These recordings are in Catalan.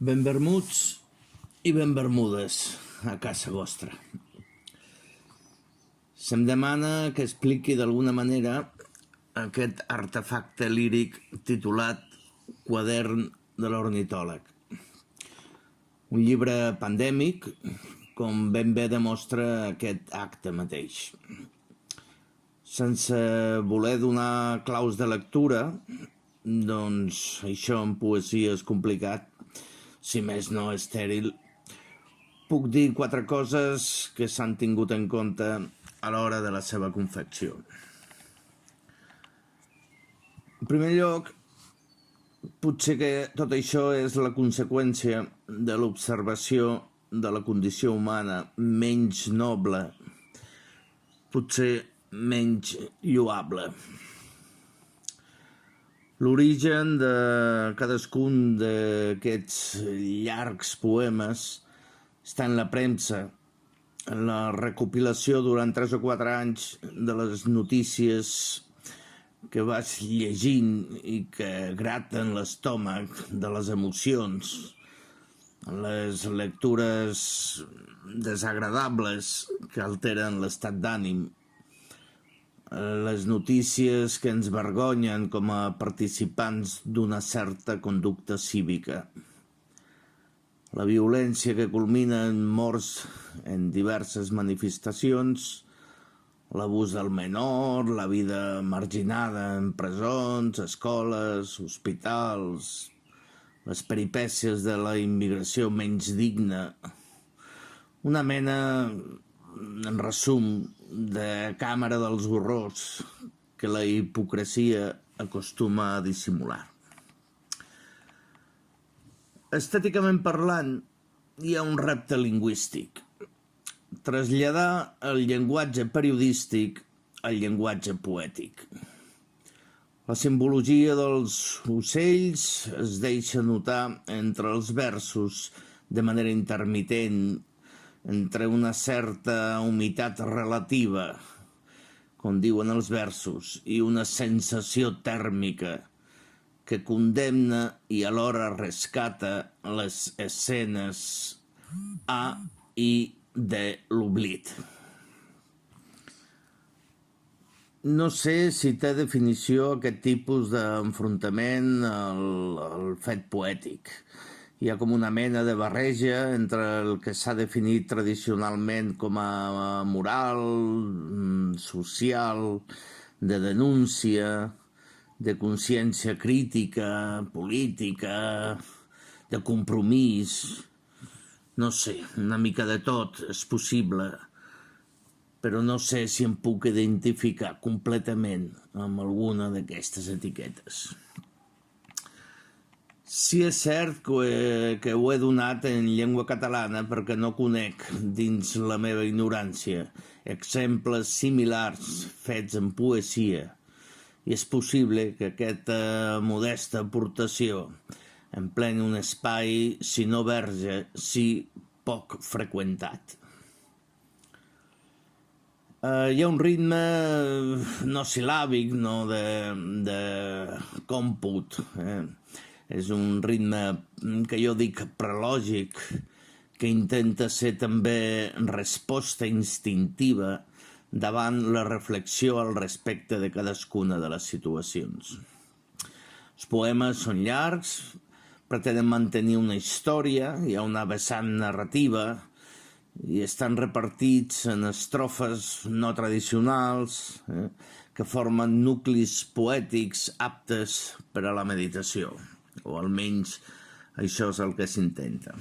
Ben vermuts i ben bermudes a casa vostra. Se'm demana que expliqui d'alguna manera aquest artefacte líric titulat Quadern de l'ornitòleg. Un llibre pandèmic, com ben bé demostra aquest acte mateix. Sense voler donar claus de lectura, doncs això en poesia és complicat, si més no estèril. Puc dir 4 coses que s'han tingut en compte a l'hora de la seva confecció. En primer lloc, potser que tot això és la conseqüència de l'observació de la condició humana menys noble, potser menys lloable. L'origen de cadascun d'aquests llargs poemes està en la premsa, en la recopilació durant 3 o 4 anys de les notícies que vas llegint i que graten l'estómac de les emocions, les lectures desagradables que alteren l'estat d'ànim, les notícies que ens vergonyen com a participants d'una certa conducta cívica, la violència que culmina en morts en diverses manifestacions, l'abús del menor, la vida marginada en presons, escoles, hospitals, les peripècies de la immigració menys digna, una mena, en resum, de càmera dels horrors que la hipocresia acostuma a dissimular. Estèticament parlant, hi ha un repte lingüístic. Traslladar el llenguatge periodístic al llenguatge poètic. La simbologia dels ocells es deixa notar entre els versos de manera intermitent, entre una certa humitat relativa, com diuen els versos, i una sensació tèrmica que condemna i alhora rescata les escenes a i de l'oblit. No sé si té definició aquest tipus d'enfrontament al fet poètic. Hi ha com una mena de barreja entre el que s'ha definit tradicionalment com a moral, social, de denúncia, de consciència crítica, política, de compromís. No sé, una mica de tot és possible, però no sé si em puc identificar completament amb alguna d'aquestes etiquetes. Sí és cert que ho he donat en llengua catalana perquè no conec, dins la meva ignorància, exemples similars fets en poesia, i és possible que aquesta modesta aportació empleni un espai, si no verge, sí poc freqüentat. Hi ha un ritme no sil·làbic, no de còmput, És un ritme que jo dic prelògic, que intenta ser també resposta instintiva davant la reflexió al respecte de cadascuna de les situacions. Els poemes són llargs, pretenen mantenir una història, hi ha una vessant narrativa i estan repartits en estrofes no tradicionals que formen nuclis poètics aptes per a la meditació. O almenys això és el que s'intenta.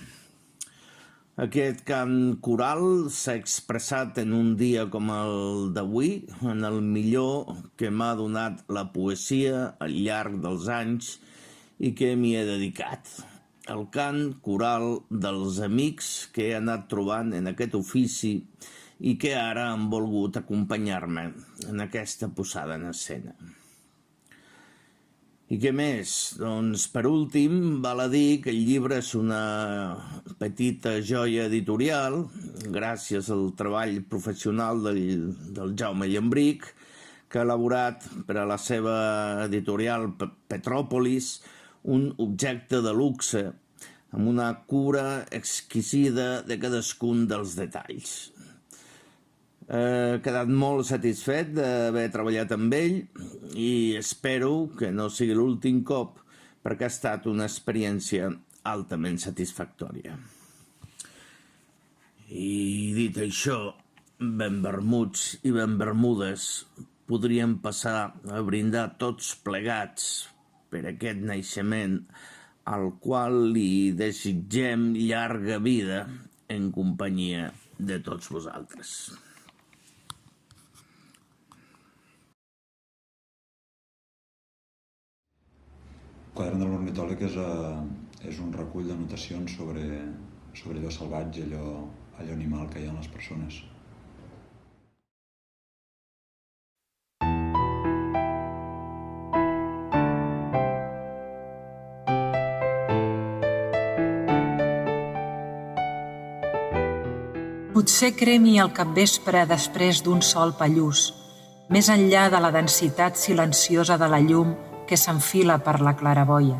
Aquest cant coral s'ha expressat en un dia com el d'avui, en el millor que m'ha donat la poesia al llarg dels anys i que m'hi he dedicat. El cant coral dels amics que he anat trobant en aquest ofici i que ara han volgut acompanyar-me en aquesta posada en escena. I què més? Doncs, per últim, val a dir que el llibre és una petita joia editorial, gràcies al treball professional del Jaume Llambric, que ha elaborat per a la seva editorial Petròpolis un objecte de luxe amb una cura exquisida de cadascun dels detalls. He quedat molt satisfet d'haver treballat amb ell i espero que no sigui l'últim cop perquè ha estat una experiència altament satisfactòria. I dit això, ben vermuts i ben bermudes, podríem passar a brindar tots plegats per aquest naixement al qual li desitgem llarga vida en companyia de tots vosaltres. El quadern de l'ornitòleg és un recull d'anotacions sobre allò salvatge, allò animal que hi ha en les persones. Potser cremi al capvespre després d'un sol pallús, més enllà de la densitat silenciosa de la llum que s'enfila per la claraboia.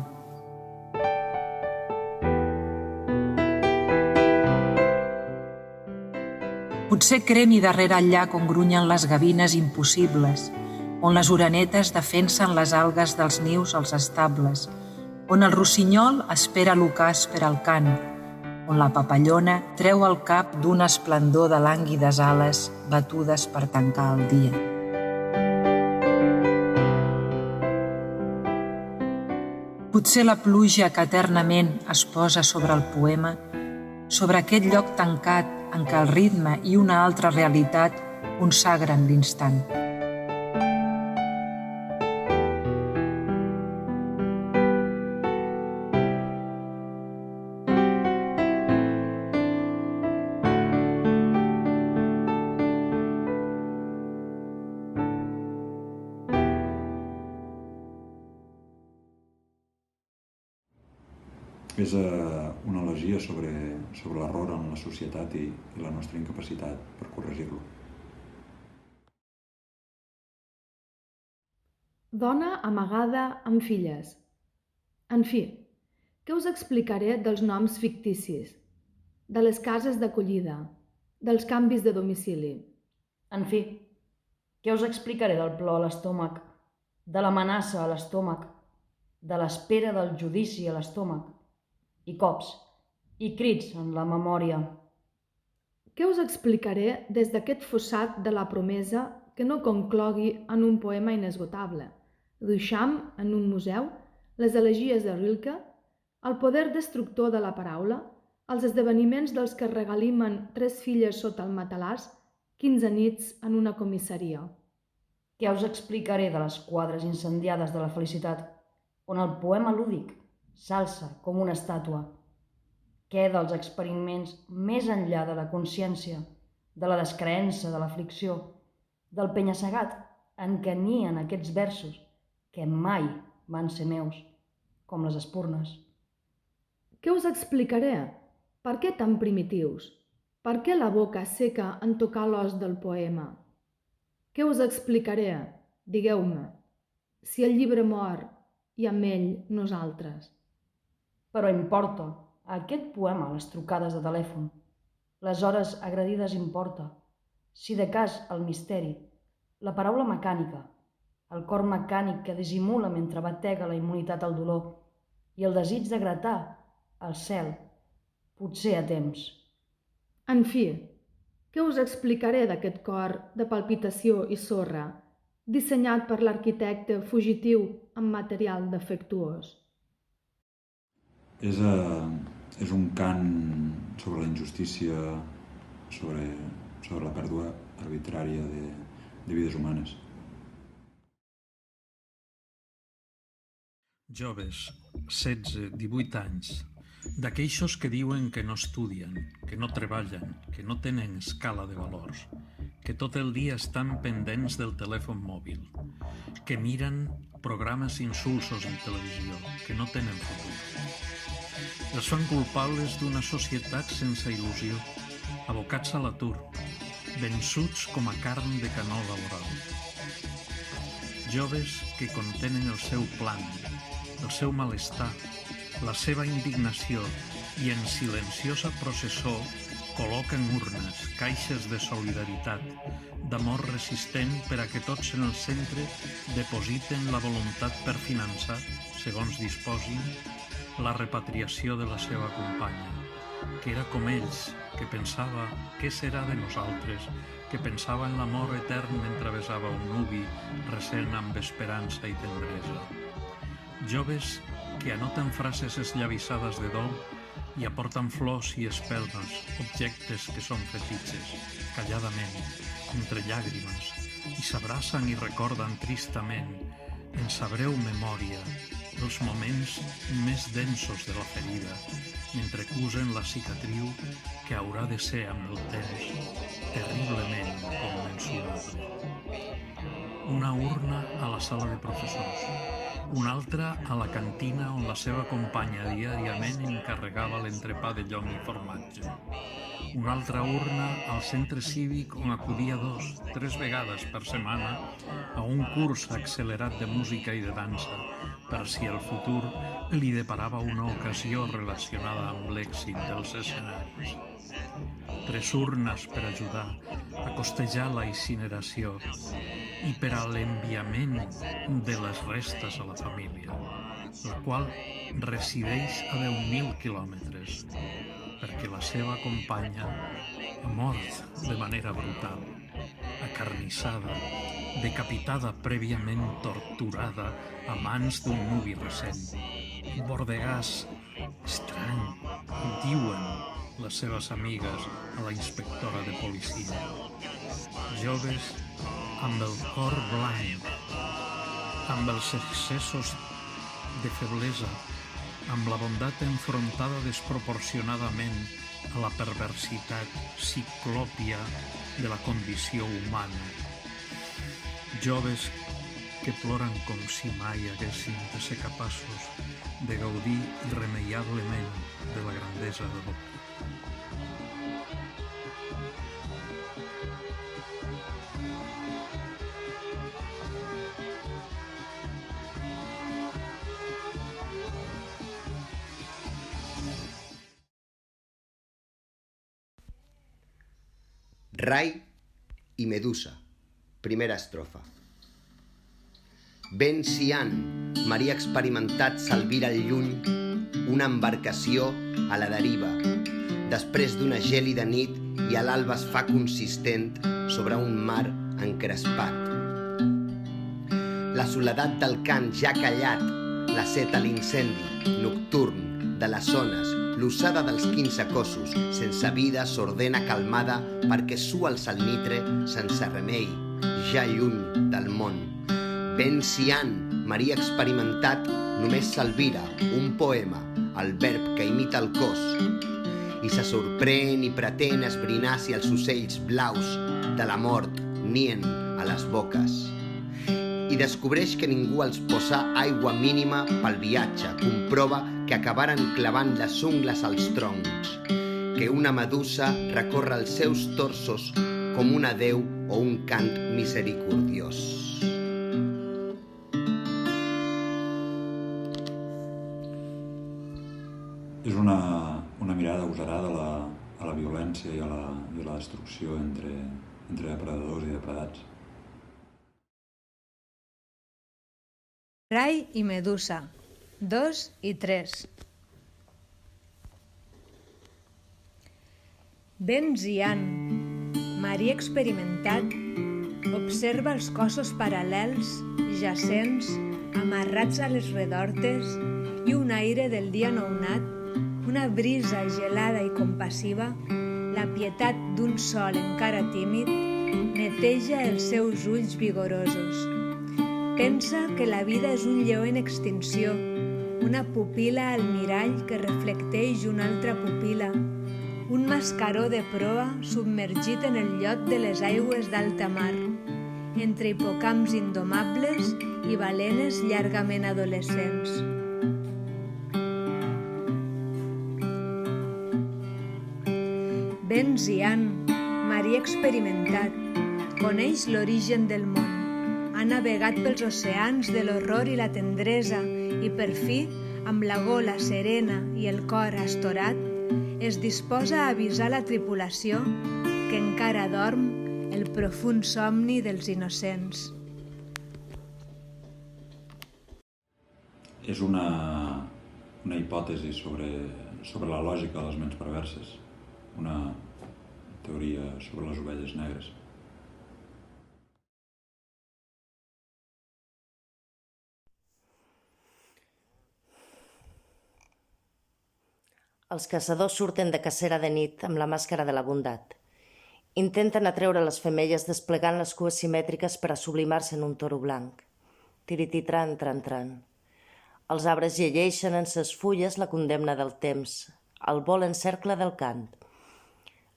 Potser cremi darrere el llac on grunyen les gavines impossibles, on les orenetes defensen les algues dels nius als estables, on el rossinyol espera l'ocàs per al cant, on la papallona treu el cap d'un esplendor de lànguides ales batudes per tancar el dia. Potser la pluja que eternament es posa sobre el poema, sobre aquest lloc tancat en què el ritme i una altra realitat consagren l'instant. És una elegia sobre l'error en la societat i la nostra incapacitat per corregir-lo. Dona amagada amb filles. En fi, què us explicaré dels noms ficticis, de les cases d'acollida, dels canvis de domicili? En fi, què us explicaré del plor a l'estómac, de l'amenaça a l'estómac, de l'espera del judici a l'estómac, i cops, i crits en la memòria. Què us explicaré des d'aquest fossat de la promesa que no conclogui en un poema inesgotable? Duchamp en un museu, les elegies de Rilke, el poder destructor de la paraula, els esdeveniments dels que regalimen 3 filles sota el matalàs, 15 nits en una comissaria. Què us explicaré de les quadres incendiades de la felicitat, on el poema lúdic s'alça com una estàtua? Què dels experiments més enllà de la consciència, de la descreença, de l'aflicció, del penya-segat en què nien aquests versos que mai van ser meus, com les espurnes? Què us explicaré? Per què tan primitius? Per què la boca seca en tocar l'os del poema? Què us explicaré? Digueu-me, si el llibre mor i amb ell nosaltres. Però importa, a aquest poema les trucades de telèfon, les hores agredides importa, si de cas el misteri, la paraula mecànica, el cor mecànic que dissimula mentre batega la immunitat al dolor i el desig de gratar el cel, potser a temps. En fi, què us explicaré d'aquest cor de palpitació i sorra, dissenyat per l'arquitecte fugitiu amb material defectuós? És un cant sobre la injustícia, sobre la pèrdua arbitrària de vides humanes. Joves, 16, 18 anys, d'aquells que diuen que no estudien, que no treballen, que no tenen escala de valors, que tot el dia estan pendents del telèfon mòbil, que miren programes insulsos en televisió, que no tenen futur. Els fan culpables d'una societat sense il·lusió, abocats a l'atur, vençuts com a carn de canó laboral. Joves que contenen el seu plan, el seu malestar, la seva indignació i en silenciosa processó col·loquen urnes, caixes de solidaritat, d'amor resistent per a que tots en el centre depositen la voluntat per finançar, segons disposin, la repatriació de la seva companya, que era com ells, que pensava què serà de nosaltres, que pensava en l'amor etern mentre besava un nuvi recent amb esperança i tendresa. Joves que anoten frases esllavissades de dol i aporten flors i espelmes, objectes que són fetitxes, calladament, entre llàgrimes, i s'abracen i recorden tristament, en sa breu memòria, els moments més densos de la ferida, mentre cusen la cicatriu que haurà de ser amb el temps terriblement conmensurable. Una urna a la sala de professors, una altra a la cantina on la seva companya diàriament encarregava l'entrepà de llom i formatge. Una altra urna al centre cívic on acudia 2 o 3 vegades per setmana a un curs accelerat de música i de dansa, per si el futur li deparava una ocasió relacionada amb l'èxit dels escenaris. 3 urnes per ajudar a costejar la incineració i per a l'enviament de les restes a la família, la qual resideix a 10.000 quilòmetres, perquè la seva companya ha mort de manera brutal, acarnissada, decapitada prèviament torturada a mans d'un nuvi recent. Un bordegàs estrany, diuen les seves amigues a la inspectora de policia. Joves amb el cor blanc, amb els excessos de feblesa, amb la bondat enfrontada desproporcionadament a la perversitat ciclòpia de la condició humana. Joves que ploren com si mai haguessin de ser capaços de gaudir irremeiablement de la grandesa de l'obra. Rai i Medusa, primera estrofa. Ben Cian, marí experimentat s'alvira al lluny, una embarcació a la deriva, després d'una gèlida nit i a l'alba es fa consistent sobre un mar encrespat. La soledat del cant ja callat, la set a l'incendi nocturn de les zones, l'ossada dels 15 cossos, sense vida s'ordena calmada perquè sua el salnitre sense remei, ja lluny del món. Ben Cian, marí experimentat, només s'alvira un poema, el verb que imita el cos, i se sorprèn i pretén esbrinar si els ocells blaus de la mort nien a les boques. I descobreix que ningú els posa aigua mínima pel viatge, comprova que acabaren clavant les ungles als troncs, que una medusa recorre els seus torsos com una deu o un cant misericordiós. És una mirada agosarada a la violència i a la destrucció entre depredadors i depredats. Rai i Medusa, 2 i 3. Ben Cian, marí experimentat, observa els cossos paral·lels, jacents, amarrats a les redortes i un aire del dia nounat, una brisa gelada i compassiva, la pietat d'un sol encara tímid, neteja els seus ulls vigorosos. Pensa que la vida és un lleó en extinció, una pupil·la al mirall que reflecteix una altra pupil·la, un mascaró de proa submergit en el llot de les aigües d'alta mar, entre hipocamps indomables i balenes llargament adolescents. Ben Cian, marí experimentat, coneix l'origen del món, ha navegat pels oceans de l'horror i la tendresa i, per fi, amb la gola serena i el cor astorat, es disposa a avisar la tripulació que encara dorm el profund somni dels innocents. És una hipòtesi sobre la lògica de les ments perverses, una teoria sobre les ovelles negres. Els caçadors surten de cacera de nit amb la màscara de la bondat. Intenten atreure les femelles desplegant les cues simètriques per a sublimar-se en un toro blanc. Tirititran, tran, tran. Els arbres llegeixen en ses fulles la condemna del temps. El vol en cercle del cant.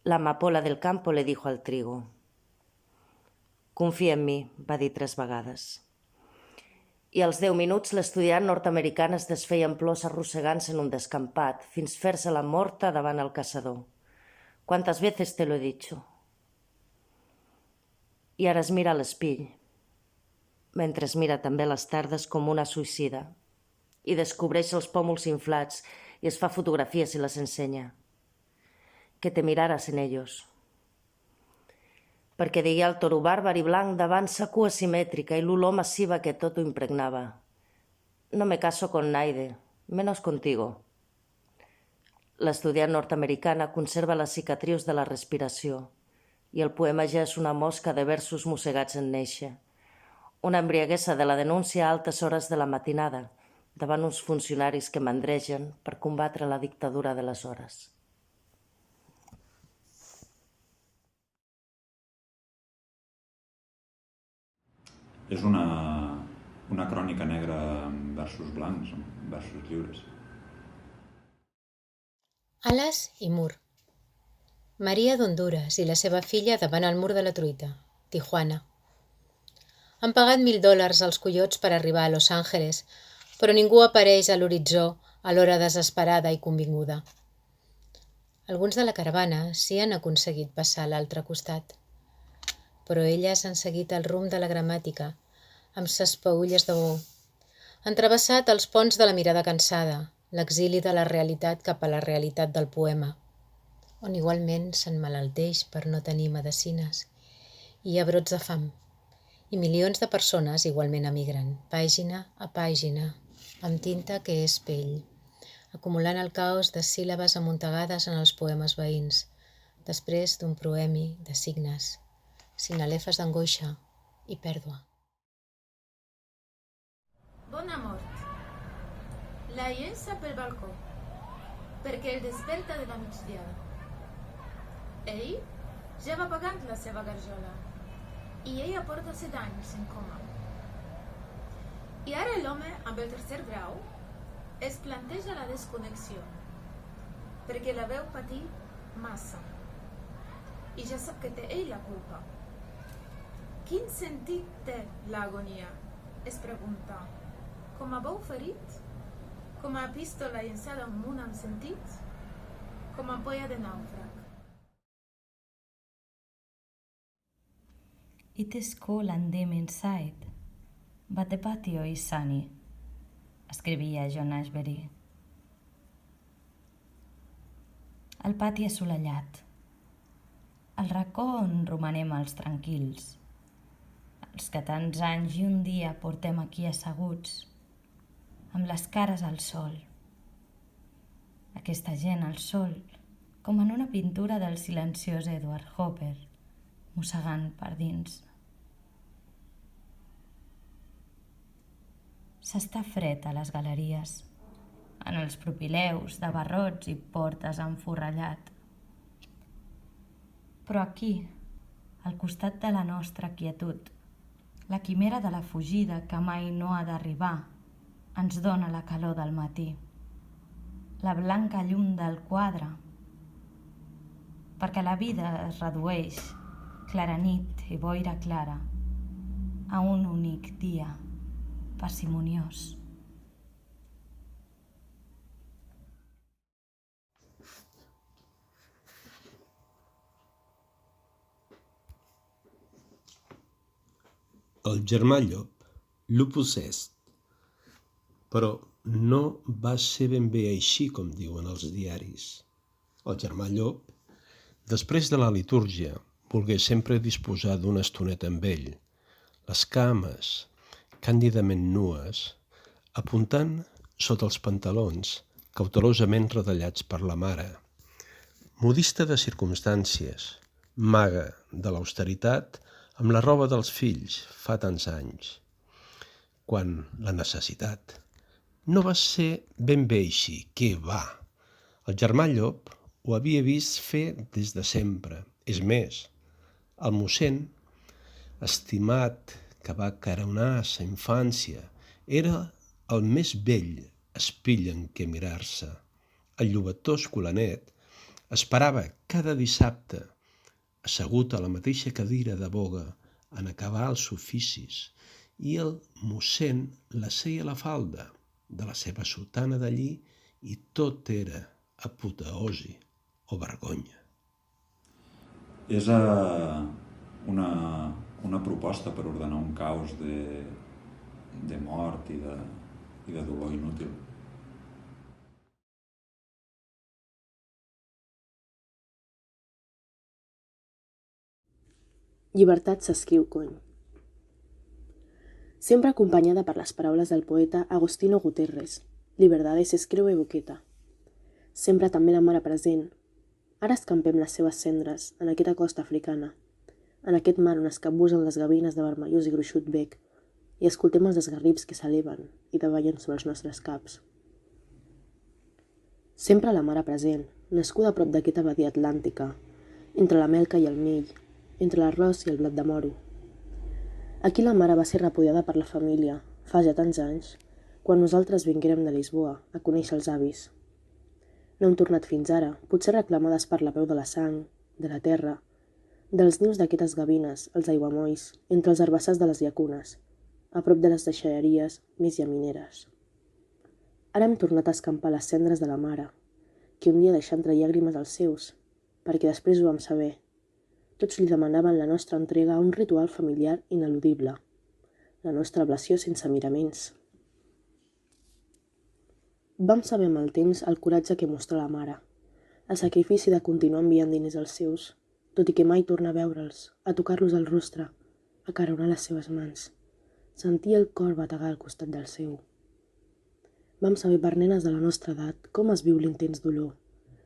La amapola del campo le dijo al trigo. Confia en mi, va dir 3 vegades. I als 10 minuts l'estudiant nord-americana es desfeia en plors arrossegant-se en un descampat fins fer-se la morta davant el caçador. ¿Cuántas veces te lo he dicho? I ara es mira a l'espill, mentre es mira també les tardes com una suïcida, i descobreix els pòmuls inflats i es fa fotografies i les ensenya. Que te miraras en ellos. Perquè deia el toro bàrbar i blanc davant sa cua simètrica i l'olor massiva que tot ho impregnava. No me caso con nadie, menos contigo. L'estudiant nord-americana conserva les cicatrius de la respiració i el poema ja és una mosca de versos mossegats en néixer. Una embriaguesa de la denúncia a altes hores de la matinada davant uns funcionaris que mandregen per combatre la dictadura de les hores. És una crònica negra amb versos blancs, amb versos lliures. Alas i mur. Maria d'Honduras i la seva filla davant el mur de la truita, Tijuana. Han pagat $1.000 als coiots per arribar a Los Angeles, però ningú apareix a l'horitzó a l'hora desesperada i convinguda. Alguns de la caravana sí han aconseguit passar a l'altre costat, però elles han seguit el rumb de la gramàtica, amb ses peülles de bou. Han travessat els ponts de la mirada cansada, l'exili de la realitat cap a la realitat del poema, on igualment s'emmalalteix per no tenir medecines, i hi ha brots de fam, i milions de persones igualment emigren, pàgina a pàgina, amb tinta que és pell, acumulant el caos de síl·labes amuntegades en els poemes veïns, després d'un proemi de signes, sinalefes d'angoixa i pèrdua. Bona mort. La llença pel balcó, perquè el desperta de la migdiada. Ell ja va pagant la seva garjola, i ella porta 7 anys en coma. I ara l'home, amb el 3è grau, es planteja la desconnexió, perquè la veu patir massa, i ja sap que té ell la culpa. Quin sentit té l'agonia? Es pregunta. Com a bou ferit? Com a pistola llençada amunt amb sentit? Com a ampolla de nàufrag? It is cool and dim inside, but the patio is sunny, escrivia John Ashbery. El pati assolellat, el racó on romanem els tranquils, els que tants anys i un dia portem aquí asseguts, amb les cares al sol. Aquesta gent al sol, com en una pintura del silenciós Edward Hopper, mossegant per dins. S'està fred a les galeries, en els propileus de barrots i portes enforrellat. Però aquí, al costat de la nostra quietud, la quimera de la fugida que mai no ha d'arribar ens dona la calor del matí, la blanca llum del quadre, perquè la vida es redueix, clara nit i boira clara, a un únic dia parsimoniós. El germà llop, lupus est, però no va ser ben bé així com diuen els diaris. El germà Llop, després de la litúrgia, volgué sempre disposar d'una estoneta amb ell, les cames, càndidament nues, apuntant sota els pantalons, cautelosament retallats per la mare. Modista de circumstàncies, maga de l'austeritat, amb la roba dels fills fa tants anys, quan la necessitat. No va ser ben bé així, què va? El germà Llop ho havia vist fer des de sempre. És més, el mossèn, estimat que va caronar sa infància, era el més vell espill en què mirar-se. El llobató escolanet esperava cada dissabte, assegut a la mateixa cadira de boga, en acabar els oficis, i el mossèn l'asseia a la falda de la seva sotana d'allí i tot era apoteosi o vergonya. És una proposta per ordenar un caos de mort i de dolor inútil. Llibertat s'escriu, cony. Sempre acompanyada per les paraules del poeta Agostino Guterres, Libertad s'escriu boqueta. Sempre també la mare present. Ara escampem les seves cendres en aquesta costa africana, en aquest mar on es capbussen les gavines de vermellós i gruixut bec, i escoltem els esgarrips que s'eleven i davallen sobre els nostres caps. Sempre la mare present, nascuda a prop d'aquesta badia atlàntica, entre la melca i el mill, entre l'arròs i el blat de moro. Aquí la mare va ser repudiada per la família, fa ja tants anys, quan nosaltres vinguérem de Lisboa a conèixer els avis. No hem tornat fins ara, potser reclamades per la veu de la sang, de la terra, dels nius d'aquestes gavines, els aiguamolls, entre els herbassars de les llacunes, a prop de les deixalleries més llamineres. Ara hem tornat a escampar les cendres de la mare, que un dia deixà entre llàgrimes els seus, perquè després ho vam saber. Tots li demanaven la nostra entrega a un ritual familiar ineludible, la nostra ablació sense miraments. Vam saber amb el temps el coratge que mostra la mare, el sacrifici de continuar enviant diners als seus, tot i que mai torna a veure'ls, a tocar-los al rostre, a caronar les seves mans, sentir el cor bategar al costat del seu. Vam saber per nenes de la nostra edat com es viu l'intens dolor,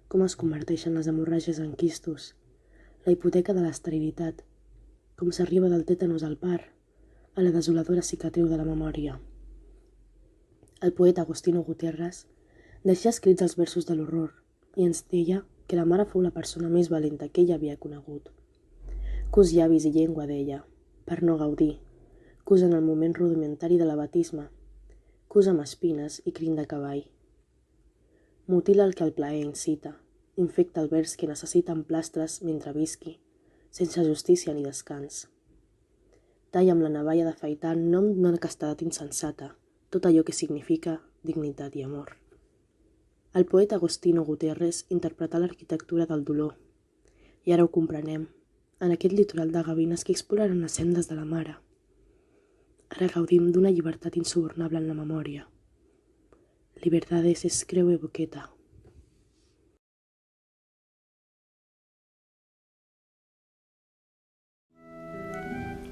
com es converteixen les hemorràgies en quistos, la hipoteca de l'esterilitat, com s'arriba del tètanus al part, a la desoladora cicatriu de la memòria. El poeta Agostino Guterres deixà escrits els versos de l'horror i ens deia que la mare fou la persona més valenta que ell havia conegut. Cus llavis i llengua d'ella, per no gaudir, cus en el moment rudimentari de la batisme, cus amb espines i crin de cavall. Mutila el que el plaer incita, infecta el vers que necessita emplastres mentre visqui, sense justícia ni descans. Talla amb la navalla d'afaitar en nom d'una castedat insensata, tot allò que significa dignitat i amor. El poeta Agostino Guterres interpretà l'arquitectura del dolor, i ara ho comprenem, en aquest litoral de gavines que exploren les sendes de la mare. Ara gaudim d'una llibertat insubornable en la memòria. Libertad s'escriu boqueta.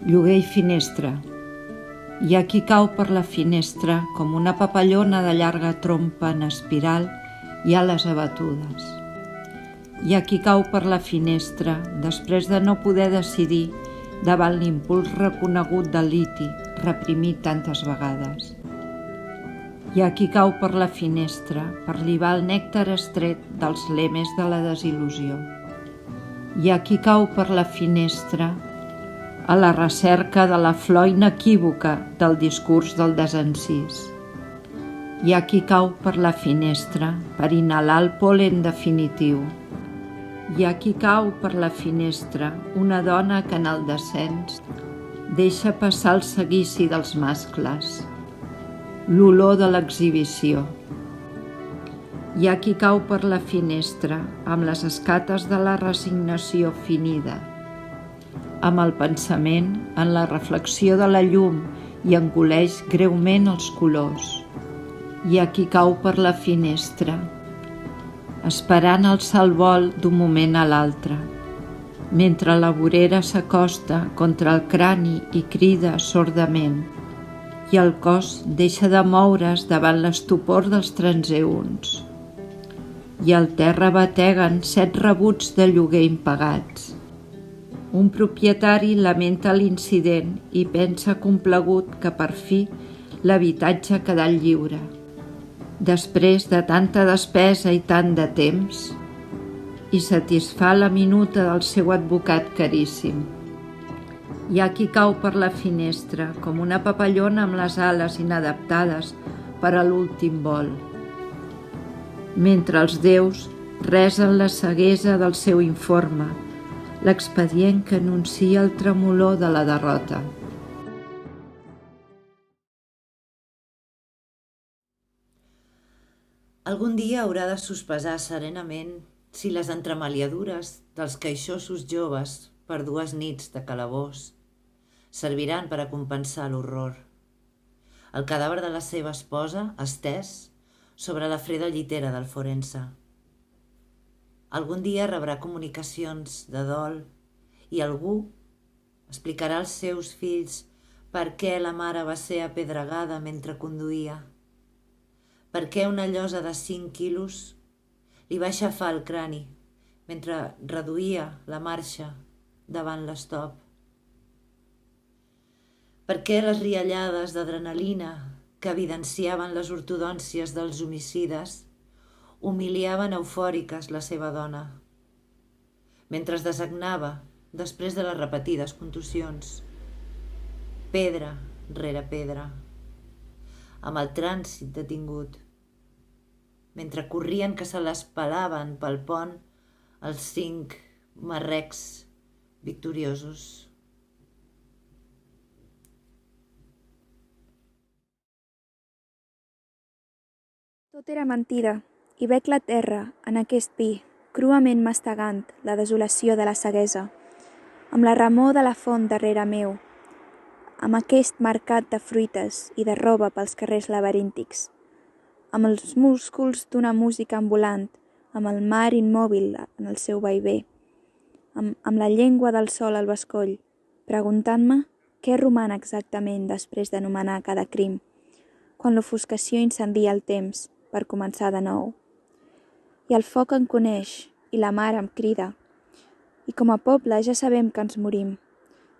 Lloguer i finestra. Hi ha qui cau per la finestra com una papallona de llarga trompa en espiral i ales abatudes. Hi ha qui cau per la finestra després de no poder decidir davant l'impuls reconegut del liti reprimit tantes vegades. Hi ha qui cau per la finestra per libar el nèctar estret dels lemes de la desil·lusió. Hi ha qui cau per la finestra a la recerca de la flor inequívoca del discurs del desencís. Hi ha qui cau per la finestra per inhalar el pol·len definitiu. Hi ha qui cau per la finestra, una dona que en el descens deixa passar el seguici dels mascles, l'olor de l'exhibició. Hi ha qui cau per la finestra amb les escates de la resignació finida, amb el pensament en la reflexió de la llum i engoleix greument els colors. hi ha qui cau per la finestra, esperant alçar el vol d'un moment a l'altre, mentre la vorera s'acosta contra el crani i crida sordament, i el cos deixa de moure's davant l'estupor dels transeünts. I al terra bateguen 7 rebuts de lloguer impagats. Un propietari lamenta l'incident i pensa complagut que per fi l'habitatge ha quedat lliure. Després de tanta despesa i tant de temps, i satisfà la minuta del seu advocat caríssim. Hi ha qui cau per la finestra com una papallona amb les ales inadaptades per a l'últim vol, mentre els déus resen la ceguesa del seu informe, l'expedient que anuncia el tremolor de la derrota. Algun dia haurà de sospesar serenament si les entremaliadures dels queixosos joves per 2 nits de calabós serviran per a compensar l'horror. El cadàver de la seva esposa estès sobre la freda llitera del forense. Algun dia rebrà comunicacions de dol i algú explicarà als seus fills per què la mare va ser apedregada mentre conduïa, per què una llosa de 5 quilos li va aixafar el crani mentre reduïa la marxa davant l'estop, per què les riallades d'adrenalina que evidenciaven les ortodòncies dels homicides humiliaven eufòriques la seva dona, mentre es desagnava després de les repetides contusions, pedra rere pedra, amb el trànsit detingut, mentre corrien que se les pelaven pel pont els 5 marrecs victoriosos. Tot era mentida, i bec la terra, en aquest pi, cruament mastegant la desolació de la ceguesa, amb la remor de la font darrere meu, amb aquest mercat de fruites i de roba pels carrers laberíntics, amb els músculs d'una música ambulant, amb el mar immòbil en el seu vaivé, amb la llengua del sol al bescoll, preguntant-me què roman exactament després d'anomenar cada crim, quan l'ofuscació incendia el temps per començar de nou. I el foc em coneix, i la mar em crida, i com a poble ja sabem que ens morim,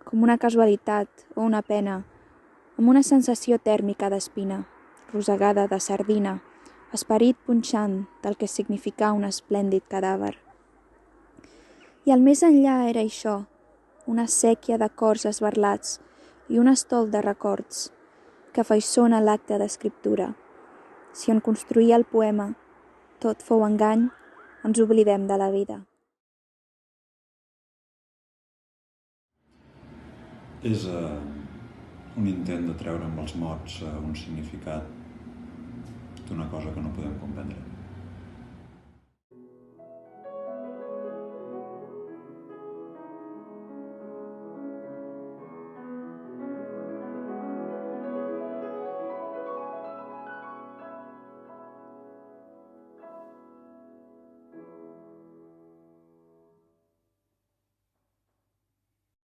com una casualitat o una pena, amb una sensació tèrmica d'espina, rosegada de sardina, esperit punxant del que significà un esplèndid cadàver. I el més enllà era això, una sèquia de cors esberlats i un estol de records que afaiçona l'acte d'escriptura. Si on construïa el poema tot fou engany, ens oblidem de la vida. És un intent de treure amb els mots un significat d'una cosa que no podem comprendre.